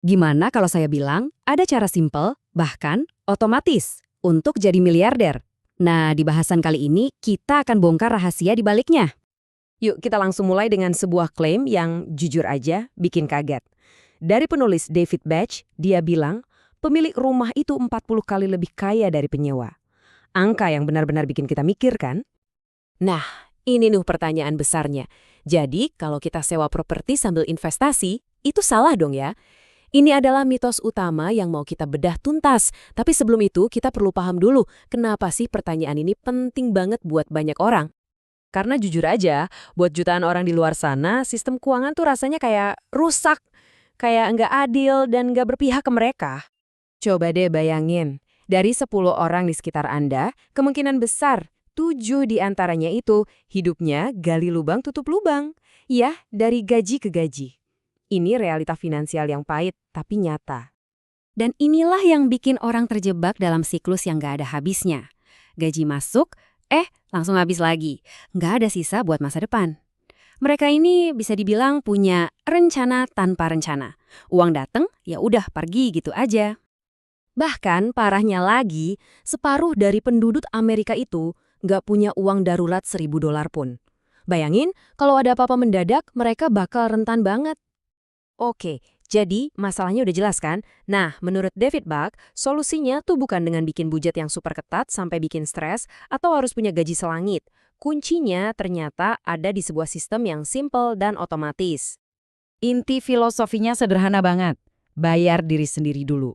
Gimana kalau saya bilang ada cara simpel, bahkan otomatis, untuk jadi miliarder? Nah, di bahasan kali ini kita akan bongkar rahasia di baliknya. Yuk kita langsung mulai dengan sebuah klaim yang jujur aja bikin kaget. Dari penulis David Batch, dia bilang pemilik rumah itu 40 kali lebih kaya dari penyewa. Angka yang benar-benar bikin kita mikir kan? Nah, ini nih pertanyaan besarnya. Jadi kalau kita sewa properti sambil investasi, itu salah dong ya? Ini adalah mitos utama yang mau kita bedah tuntas. Tapi sebelum itu kita perlu paham dulu kenapa sih pertanyaan ini penting banget buat banyak orang. Karena jujur aja, buat jutaan orang di luar sana, sistem keuangan tuh rasanya kayak rusak, kayak nggak adil dan nggak berpihak ke mereka. Coba deh bayangin, dari 10 orang di sekitar Anda, kemungkinan besar 7 di antaranya itu hidupnya gali lubang tutup lubang. Ya, dari gaji ke gaji. Ini realita finansial yang pahit, tapi nyata. Dan inilah yang bikin orang terjebak dalam siklus yang nggak ada habisnya. Gaji masuk, langsung habis lagi. Nggak ada sisa buat masa depan. Mereka ini bisa dibilang punya rencana tanpa rencana. Uang dateng, ya udah pergi gitu aja. Bahkan parahnya lagi, separuh dari penduduk Amerika itu nggak punya uang darurat $1.000 pun. Bayangin, kalau ada apa-apa mendadak, mereka bakal rentan banget. Oke, jadi masalahnya udah jelas kan? Nah, menurut David Buck, solusinya tuh bukan dengan bikin budget yang super ketat sampai bikin stres atau harus punya gaji selangit. Kuncinya ternyata ada di sebuah sistem yang simple dan otomatis. Inti filosofinya sederhana banget. Bayar diri sendiri dulu.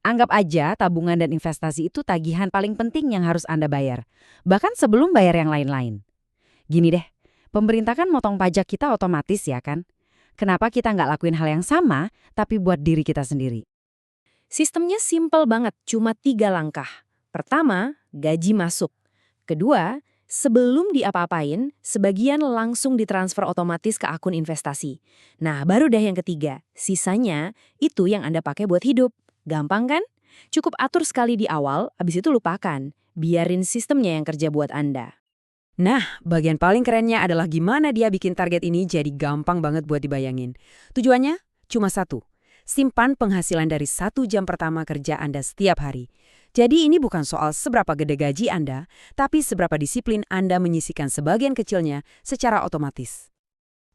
Anggap aja tabungan dan investasi itu tagihan paling penting yang harus Anda bayar. Bahkan sebelum bayar yang lain-lain. Gini deh, pemerintah kan motong pajak kita otomatis ya kan? Kenapa kita nggak lakuin hal yang sama, tapi buat diri kita sendiri? Sistemnya simple banget, cuma 3 langkah. Pertama, gaji masuk. Kedua, sebelum diapa-apain, sebagian langsung ditransfer otomatis ke akun investasi. Nah, baru deh yang ketiga, sisanya itu yang Anda pakai buat hidup. Gampang kan? Cukup atur sekali di awal, abis itu lupakan. Biarin sistemnya yang kerja buat Anda. Nah, bagian paling kerennya adalah gimana dia bikin target ini jadi gampang banget buat dibayangin. Tujuannya cuma satu, simpan penghasilan dari 1 jam pertama kerja Anda setiap hari. Jadi ini bukan soal seberapa gede gaji Anda, tapi seberapa disiplin Anda menyisihkan sebagian kecilnya secara otomatis.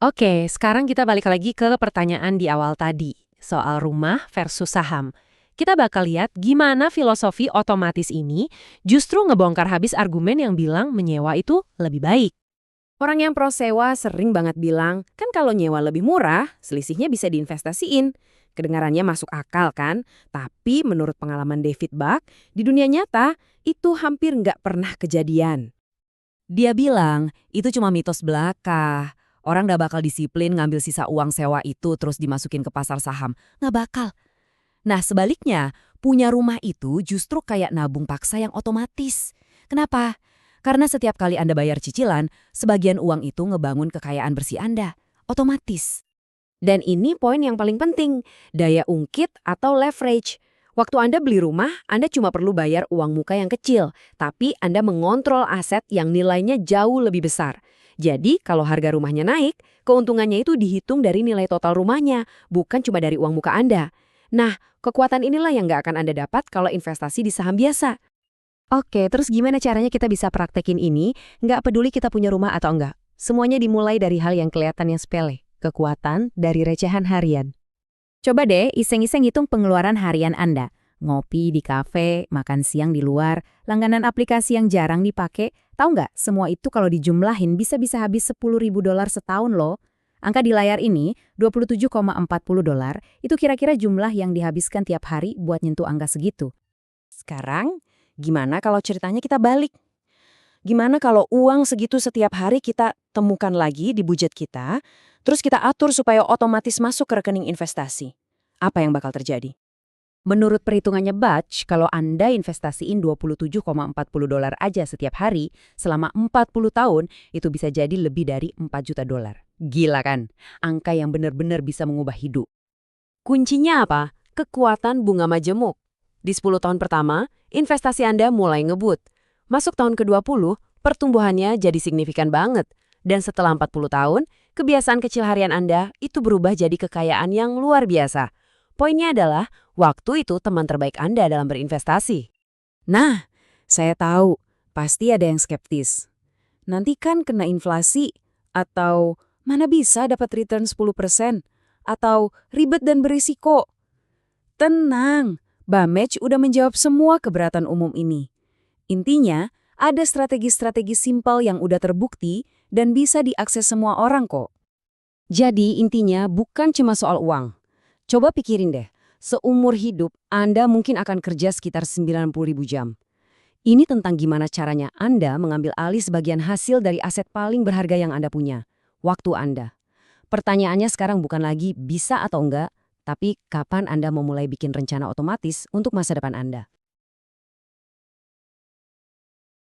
Oke, sekarang kita balik lagi ke pertanyaan di awal tadi, soal rumah versus saham. Kita bakal lihat gimana filosofi otomatis ini justru ngebongkar habis argumen yang bilang menyewa itu lebih baik. Orang yang pro sewa sering banget bilang, kan kalau nyewa lebih murah, selisihnya bisa diinvestasiin. Kedengarannya masuk akal kan? Tapi menurut pengalaman David Buck, di dunia nyata itu hampir nggak pernah kejadian. Dia bilang, itu cuma mitos belaka. Orang nggak bakal disiplin ngambil sisa uang sewa itu terus dimasukin ke pasar saham. Nggak bakal. Nah sebaliknya, punya rumah itu justru kayak nabung paksa yang otomatis. Kenapa? Karena setiap kali Anda bayar cicilan, sebagian uang itu ngebangun kekayaan bersih Anda. Otomatis. Dan ini poin yang paling penting, daya ungkit atau leverage. Waktu Anda beli rumah, Anda cuma perlu bayar uang muka yang kecil, tapi Anda mengontrol aset yang nilainya jauh lebih besar. Jadi kalau harga rumahnya naik, keuntungannya itu dihitung dari nilai total rumahnya, bukan cuma dari uang muka Anda. Nah, kekuatan inilah yang nggak akan Anda dapat kalau investasi di saham biasa. Oke, terus gimana caranya kita bisa praktekin ini? Nggak peduli kita punya rumah atau enggak. Semuanya dimulai dari hal yang kelihatannya sepele. Kekuatan dari recehan harian. Coba deh iseng-iseng hitung pengeluaran harian Anda. Ngopi di kafe, makan siang di luar, langganan aplikasi yang jarang dipakai. Tahu nggak, semua itu kalau dijumlahin bisa-bisa habis $10.000 setahun loh. Angka di layar ini, $27,40, itu kira-kira jumlah yang dihabiskan tiap hari buat nyentuh angka segitu. Sekarang, gimana kalau ceritanya kita balik? Gimana kalau uang segitu setiap hari kita temukan lagi di budget kita, terus kita atur supaya otomatis masuk ke rekening investasi? Apa yang bakal terjadi? Menurut perhitungannya Batch, kalau Anda investasiin $27,40 aja setiap hari, selama 40 tahun, itu bisa jadi lebih dari $4 juta. Gila kan? Angka yang benar-benar bisa mengubah hidup. Kuncinya apa? Kekuatan bunga majemuk. Di 10 tahun pertama, investasi Anda mulai ngebut. Masuk tahun ke-20, pertumbuhannya jadi signifikan banget. Dan setelah 40 tahun, kebiasaan kecil harian Anda itu berubah jadi kekayaan yang luar biasa. Poinnya adalah, waktu itu teman terbaik Anda dalam berinvestasi. Nah, saya tahu, pasti ada yang skeptis. Nanti kan kena inflasi, atau mana bisa dapat return 10%, atau ribet dan berisiko. Tenang, Bamej udah menjawab semua keberatan umum ini. Intinya, ada strategi-strategi simpel yang udah terbukti dan bisa diakses semua orang kok. Jadi intinya bukan cuma soal uang. Coba pikirin deh, seumur hidup Anda mungkin akan kerja sekitar 90.000 jam. Ini tentang gimana caranya Anda mengambil alih sebagian hasil dari aset paling berharga yang Anda punya, waktu Anda. Pertanyaannya sekarang bukan lagi bisa atau enggak, tapi kapan Anda memulai bikin rencana otomatis untuk masa depan Anda.